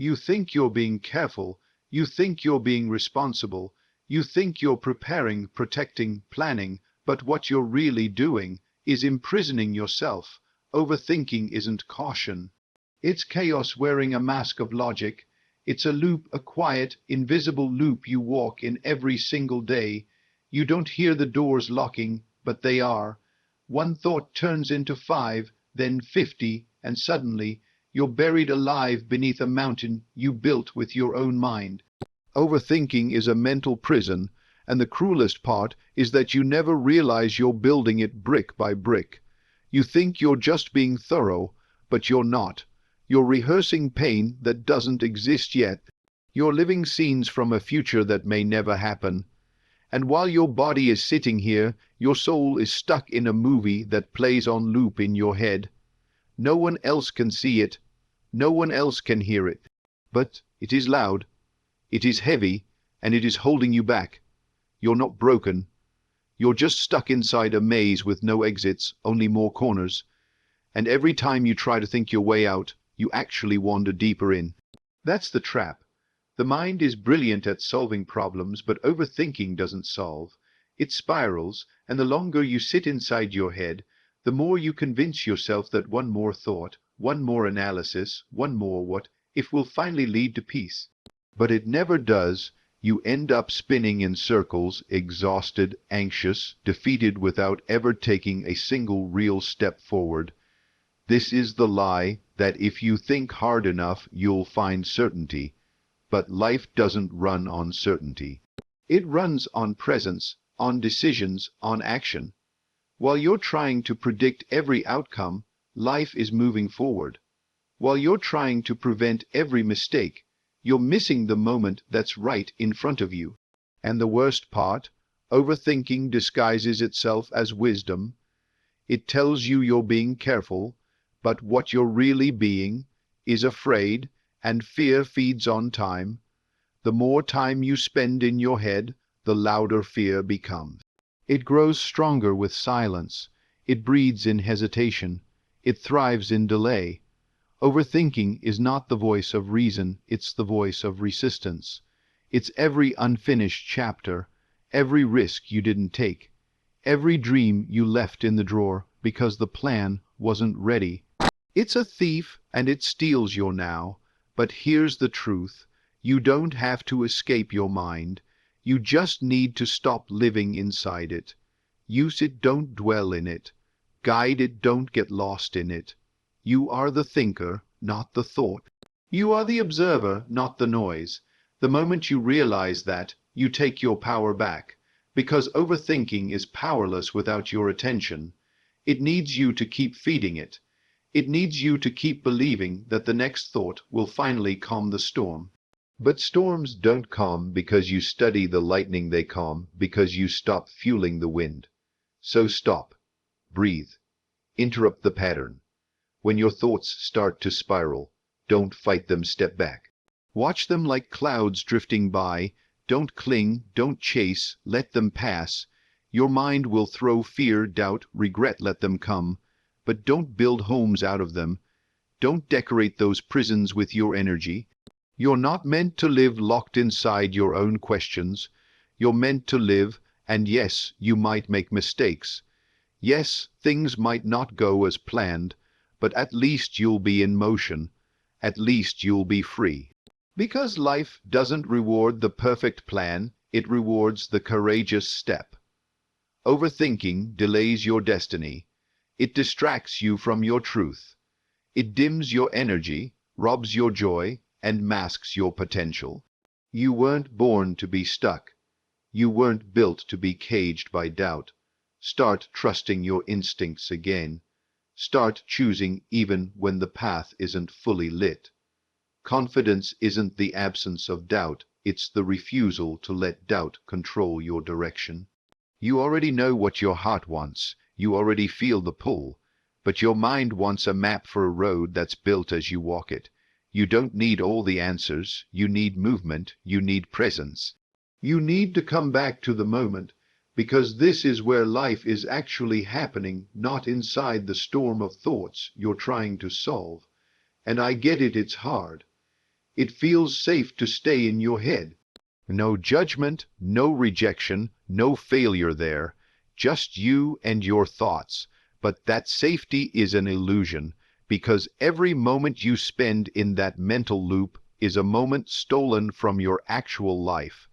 You think you're being careful, you think you're being responsible, you think you're preparing, protecting, planning, but what you're really doing is imprisoning yourself. Overthinking isn't caution. It's chaos wearing a mask of logic. It's a loop, a quiet, invisible loop you walk in every single day. You don't hear the doors locking, but they are. One thought turns into 5, then 50, and suddenly you're buried alive beneath a mountain you built with your own mind. Overthinking is a mental prison, and the cruelest part is that you never realize you're building it brick by brick. You think you're just being thorough, but you're not. You're rehearsing pain that doesn't exist yet. You're living scenes from a future that may never happen. And while your body is sitting here, your soul is stuck in a movie that plays on loop in your head. No one else can see it. No one else can hear it. But it is loud. It is heavy, and it is holding you back. You're not broken. You're just stuck inside a maze with no exits, only more corners. And every time you try to think your way out, you actually wander deeper in. That's the trap. The mind is brilliant at solving problems, but overthinking doesn't solve. It spirals, and the longer you sit inside your head, the more you convince yourself that one more thought, one more analysis, one more what if will finally lead to peace. But it never does. You end up spinning in circles, exhausted, anxious, defeated without ever taking a single real step forward. This is the lie that if you think hard enough, you'll find certainty. But life doesn't run on certainty. It runs on presence, on decisions, on action. While you're trying to predict every outcome, life is moving forward. While you're trying to prevent every mistake, you're missing the moment that's right in front of you. And the worst part, overthinking disguises itself as wisdom. It tells you you're being careful, but what you're really being is afraid, and fear feeds on time. The more time you spend in your head, the louder fear becomes. It grows stronger with silence. It breeds in hesitation. It thrives in delay. Overthinking is not the voice of reason, it's the voice of resistance. It's every unfinished chapter, every risk you didn't take, every dream you left in the drawer because the plan wasn't ready. It's a thief, and it steals your now. But here's the truth. You don't have to escape your mind. You just need to stop living inside it. Use it, don't dwell in it. Guide it, don't get lost in it. You are the thinker, not the thought. You are the observer, not the noise. The moment you realize that, you take your power back, because overthinking is powerless without your attention. It needs you to keep feeding it. It needs you to keep believing that the next thought will finally calm the storm. But storms don't calm because you study the lightning, they calm because you stop fueling the wind. So stop. Breathe. Interrupt the pattern. When your thoughts start to spiral, don't fight them, step back. Watch them like clouds drifting by. Don't cling, don't chase, let them pass. Your mind will throw fear, doubt, regret, let them come. But don't build homes out of them. Don't decorate those prisons with your energy. You're not meant to live locked inside your own questions. You're meant to live, and yes, you might make mistakes. Yes, things might not go as planned, but at least you'll be in motion. At least you'll be free. Because life doesn't reward the perfect plan, it rewards the courageous step. Overthinking delays your destiny. It distracts you from your truth. It dims your energy, robs your joy, and masks your potential. You weren't born to be stuck. You weren't built to be caged by doubt. Start trusting your instincts again. Start choosing even when the path isn't fully lit. Confidence isn't the absence of doubt, it's the refusal to let doubt control your direction. You already know what your heart wants, you already feel the pull, but your mind wants a map for a road that's built as you walk it. You don't need all the answers, you need movement, you need presence. You need to come back to the moment, because this is where life is actually happening, not inside the storm of thoughts you're trying to solve. And I get it, it's hard. It feels safe to stay in your head. No judgment, no rejection, no failure there. Just you and your thoughts. But that safety is an illusion, because every moment you spend in that mental loop is a moment stolen from your actual life.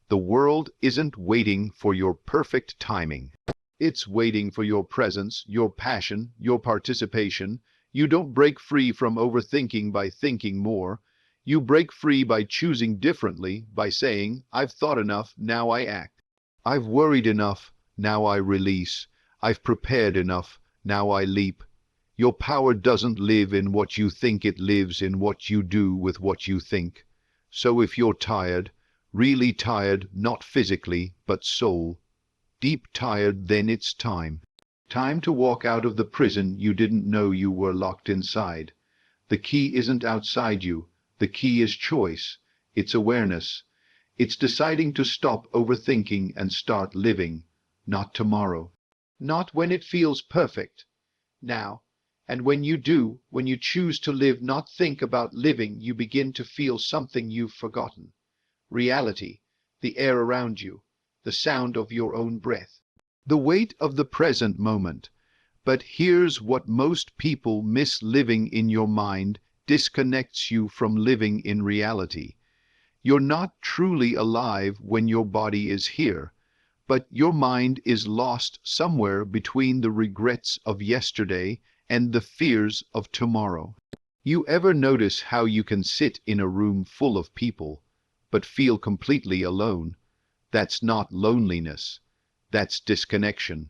The world isn't waiting for your perfect timing. It's waiting for your presence, your passion, your participation. You don't break free from overthinking by thinking more. You break free by choosing differently, by saying, I've thought enough, now I act. I've worried enough, now I release. I've prepared enough, now I leap. Your power doesn't live in what you think, it lives in what you do with what you think. So if you're tired, really tired, not physically, but soul, deep tired, then it's time. Time to walk out of the prison you didn't know you were locked inside. The key isn't outside you. The key is choice. It's awareness. It's deciding to stop overthinking and start living. Not tomorrow. Not when it feels perfect. Now. And when you do, when you choose to live, not think about living, you begin to feel something you've forgotten. Reality. The air around you. The sound of your own breath. The weight of the present moment. But here's what most people miss: living in your mind disconnects you from living in reality. You're not truly alive when your body is here, but your mind is lost somewhere between the regrets of yesterday and the fears of tomorrow. You ever notice how you can sit in a room full of people, but feel completely alone? That's not loneliness. That's disconnection.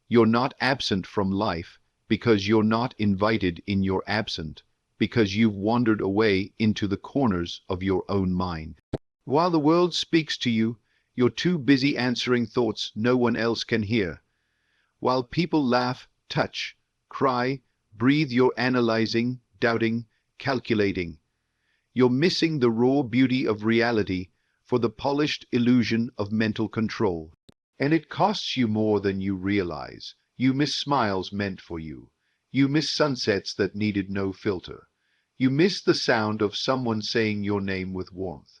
You're not absent from life because you're not invited in your absent, because you've wandered away into the corners of your own mind. While the world speaks to you, you're too busy answering thoughts no one else can hear. While people laugh, touch, cry, breathe, you're analyzing, doubting, calculating. You're missing the raw beauty of reality for the polished illusion of mental control. And it costs you more than you realize. You miss smiles meant for you. You miss sunsets that needed no filter. You miss the sound of someone saying your name with warmth.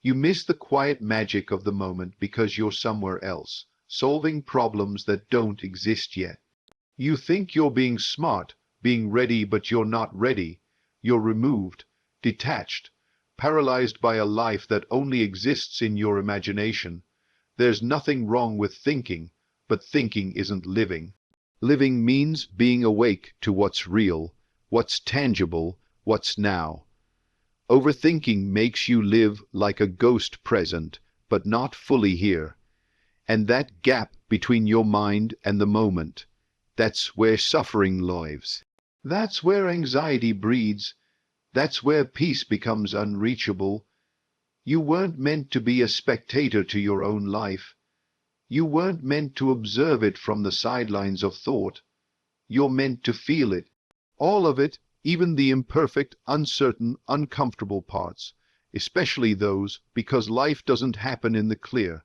You miss the quiet magic of the moment because you're somewhere else, solving problems that don't exist yet. You think you're being smart, being ready, but you're not ready. You're removed, detached, paralyzed by a life that only exists in your imagination. There's nothing wrong with thinking, but thinking isn't living. Living means being awake to what's real, what's tangible, what's now. Overthinking makes you live like a ghost present, but not fully here. And that gap between your mind and the moment, that's where suffering lives. That's where anxiety breeds. That's where peace becomes unreachable. You weren't meant to be a spectator to your own life. You weren't meant to observe it from the sidelines of thought. You're meant to feel it. All of it, even the imperfect, uncertain, uncomfortable parts, especially those, because life doesn't happen in the clear.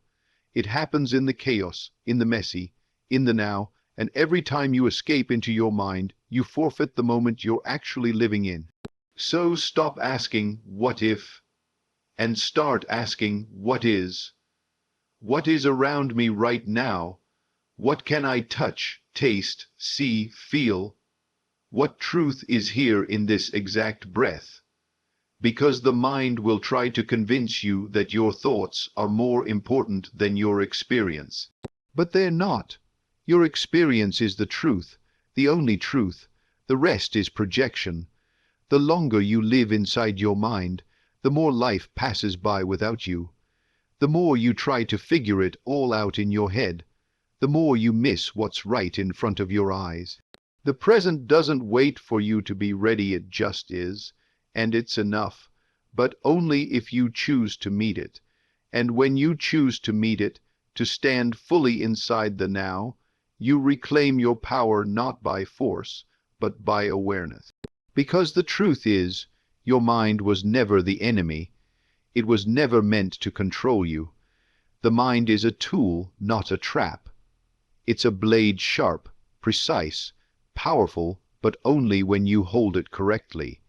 It happens in the chaos, in the messy, in the now, and every time you escape into your mind, you forfeit the moment you're actually living in. So stop asking, what if? And start asking, what is? What is around me right now? What can I touch, taste, see, feel? What truth is here in this exact breath? Because the mind will try to convince you that your thoughts are more important than your experience. But they're not. Your experience is the truth, the only truth. The rest is projection. The longer you live inside your mind, the more life passes by without you. The more you try to figure it all out in your head, the more you miss what's right in front of your eyes. The present doesn't wait for you to be ready, it just is, and it's enough, but only if you choose to meet it. And when you choose to meet it, to stand fully inside the now, you reclaim your power not by force, but by awareness. Because the truth is, your mind was never the enemy. It was never meant to control you. The mind is a tool, not a trap. It's a blade, sharp, precise, powerful, but only when you hold it correctly.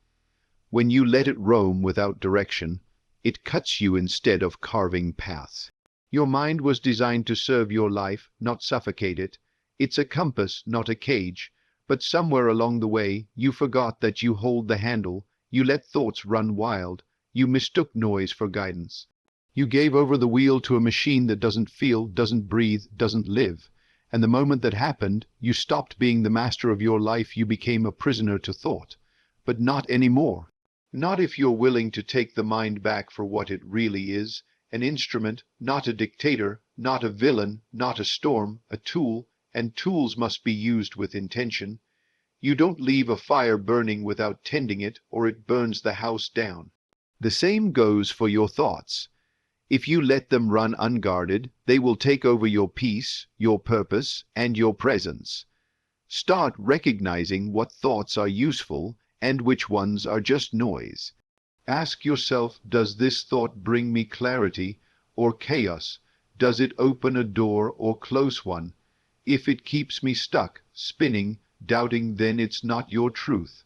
When you let it roam without direction, it cuts you instead of carving paths. Your mind was designed to serve your life, not suffocate it. It's a compass, not a cage. But somewhere along the way, you forgot that you hold the handle. You let thoughts run wild. You mistook noise for guidance. You gave over the wheel to a machine that doesn't feel, doesn't breathe, doesn't live. And the moment that happened, you stopped being the master of your life. You became a prisoner to thought. But not anymore. Not if you're willing to take the mind back for what it really is, an instrument, not a dictator, not a villain, not a storm, a tool, and tools must be used with intention. You don't leave a fire burning without tending it, or it burns the house down. The same goes for your thoughts. If you let them run unguarded, they will take over your peace, your purpose, and your presence. Start recognizing what thoughts are useful and which ones are just noise. Ask yourself, does this thought bring me clarity or chaos? Does it open a door or close one? If it keeps me stuck, spinning, doubting, then it's not your truth.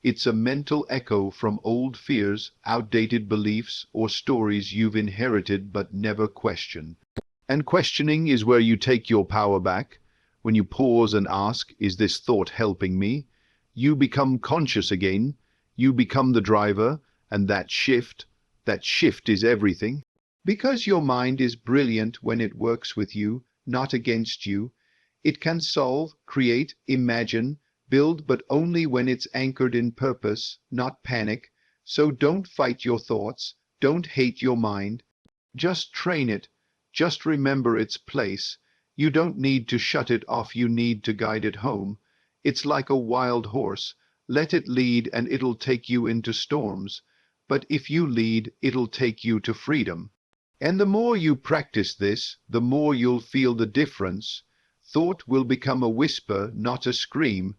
It's a mental echo from old fears, outdated beliefs, or stories you've inherited but never questioned. And questioning is where you take your power back. When you pause and ask, is this thought helping me? You become conscious again. You become the driver, and that shift is everything. Because your mind is brilliant when it works with you, not against you. It can solve, create, imagine, build, but only when it's anchored in purpose, not panic. So don't fight your thoughts, don't hate your mind. Just train it, just remember its place. You don't need to shut it off, you need to guide it home. It's like a wild horse. Let it lead and it'll take you into storms. But if you lead, it'll take you to freedom. And the more you practice this, the more you'll feel the difference. Thought will become a whisper, not a scream.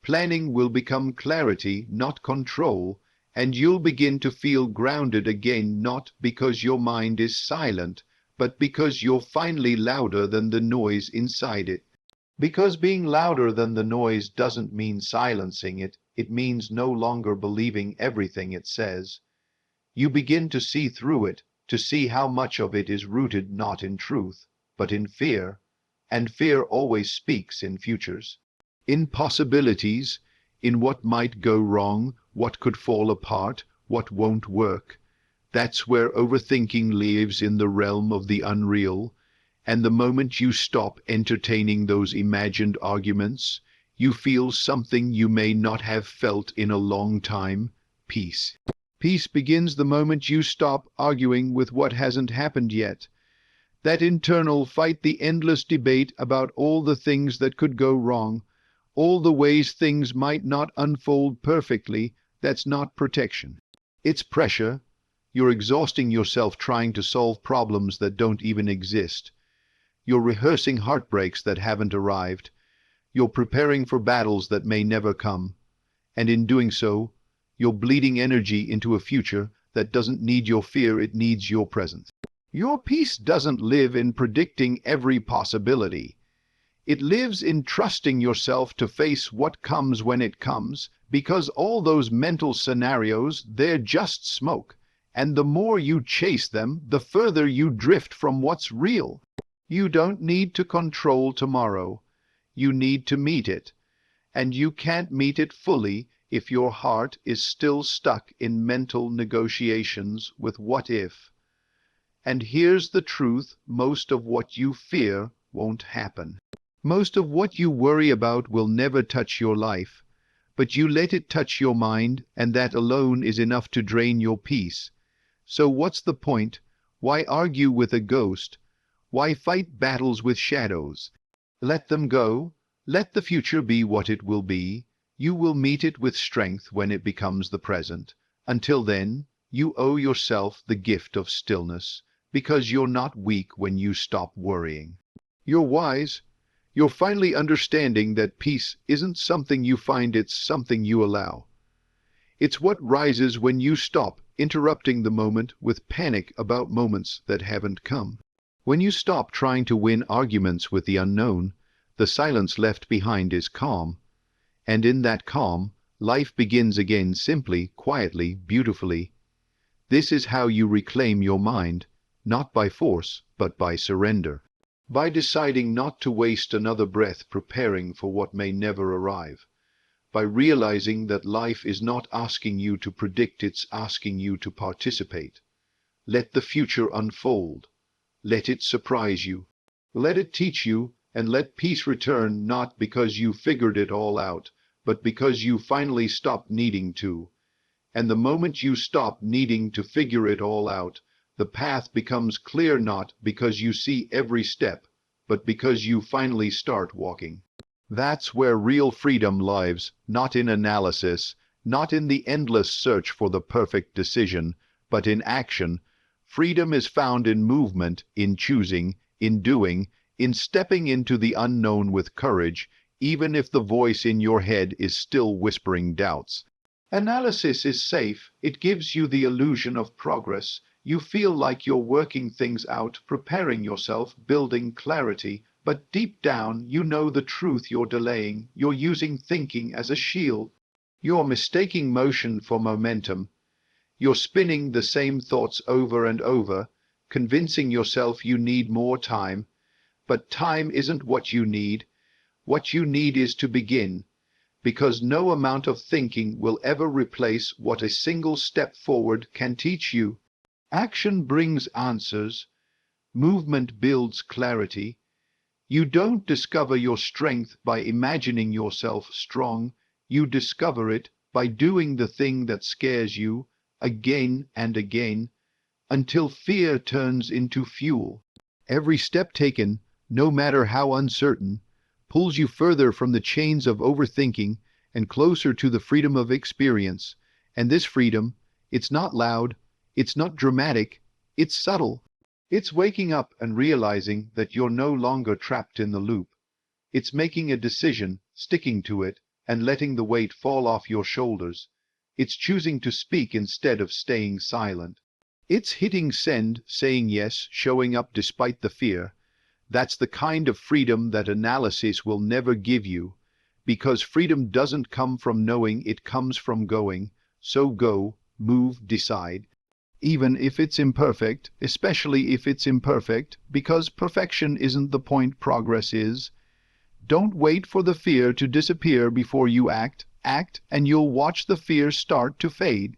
Planning will become clarity, not control. And you'll begin to feel grounded again, not because your mind is silent, but because you're finally louder than the noise inside it. Because being louder than the noise doesn't mean silencing it, it means no longer believing everything it says. You begin to see through it, to see how much of it is rooted not in truth, but in fear. And fear always speaks in futures. In possibilities, in what might go wrong, what could fall apart, what won't work. That's where overthinking lives, in the realm of the unreal. And the moment you stop entertaining those imagined arguments, you feel something you may not have felt in a long time: peace. Peace begins the moment you stop arguing with what hasn't happened yet. That internal fight, the endless debate about all the things that could go wrong, all the ways things might not unfold perfectly, that's not protection. It's pressure. You're exhausting yourself trying to solve problems that don't even exist. You're rehearsing heartbreaks that haven't arrived. You're preparing for battles that may never come. And in doing so, you're bleeding energy into a future that doesn't need your fear, it needs your presence. Your peace doesn't live in predicting every possibility. It lives in trusting yourself to face what comes when it comes, because all those mental scenarios, they're just smoke. And the more you chase them, the further you drift from what's real. You don't need to control tomorrow. You need to meet it. And you can't meet it fully if your heart is still stuck in mental negotiations with what if. And here's the truth: most of what you fear won't happen. Most of what you worry about will never touch your life. But you let it touch your mind, and that alone is enough to drain your peace. So what's the point? Why argue with a ghost? Why fight battles with shadows? Let them go. Let the future be what it will be. You will meet it with strength when it becomes the present. Until then, you owe yourself the gift of stillness, because you're not weak when you stop worrying. You're wise. You're finally understanding that peace isn't something you find, it's something you allow. It's what rises when you stop interrupting the moment with panic about moments that haven't come. When you stop trying to win arguments with the unknown, the silence left behind is calm. And in that calm, Life begins again simply, quietly, beautifully. This is how you reclaim your mind, not by force, but by surrender. By deciding not to waste another breath preparing for what may never arrive. By realizing that life is not asking you to predict, it's asking you to participate. Let the future unfold. Let it surprise you. Let it teach you, and let peace return, not because you figured it all out, but because you finally stopped needing to. And the moment you stop needing to figure it all out, the path becomes clear, not because you see every step, but because you finally start walking. That's where real freedom lives, not in analysis, not in the endless search for the perfect decision, but in action. Freedom is found in movement, in choosing, in doing, in stepping into the unknown with courage, even if the voice in your head is still whispering doubts. Analysis is safe. It gives you the illusion of progress. You feel like you're working things out, preparing yourself, building clarity. But deep down, you know the truth you're delaying. You're using thinking as a shield. You're mistaking motion for momentum. You're spinning the same thoughts over and over, convincing yourself you need more time. But time isn't what you need. What you need is to begin. Because no amount of thinking will ever replace what a single step forward can teach you. Action brings answers. Movement builds clarity. You don't discover your strength by imagining yourself strong. You discover it by doing the thing that scares you again and again until fear turns into fuel. Every step taken, no matter how uncertain, pulls you further from the chains of overthinking and closer to the freedom of experience. And this freedom, it's not loud, it's not dramatic, it's subtle. It's waking up and realizing that you're no longer trapped in the loop. It's making a decision, sticking to it, and letting the weight fall off your shoulders. It's choosing to speak instead of staying silent. It's hitting send, saying yes, showing up despite the fear. That's the kind of freedom that analysis will never give you, because freedom doesn't come from knowing, it comes from going. So go, move, decide. Even if it's imperfect, especially if it's imperfect, because perfection isn't the point, progress is. Don't wait for the fear to disappear before you act. Act, and you'll watch the fear start to fade.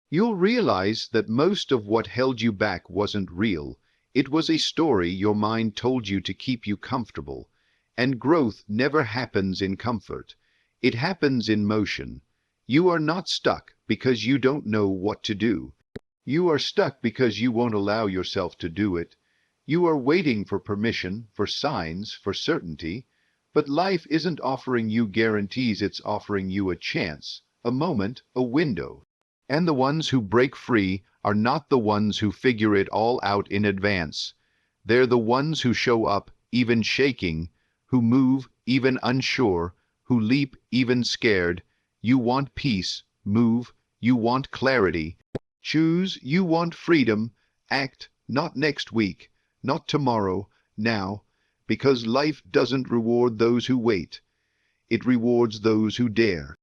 You'll realize that most of what held you back wasn't real. It was a story your mind told you to keep you comfortable. And growth never happens in comfort. It happens in motion. You are not stuck because you don't know what to do. You are stuck because you won't allow yourself to do it. You are waiting for permission, for signs, for certainty. But life isn't offering you guarantees, it's offering you a chance, a moment, a window. And the ones who break free are not the ones who figure it all out in advance. They're the ones who show up, even shaking, who move, even unsure, who leap, even scared. You want peace, move. You want clarity, choose. You want freedom, act, not next week, not tomorrow, now. Because life doesn't reward those who wait. It rewards those who dare.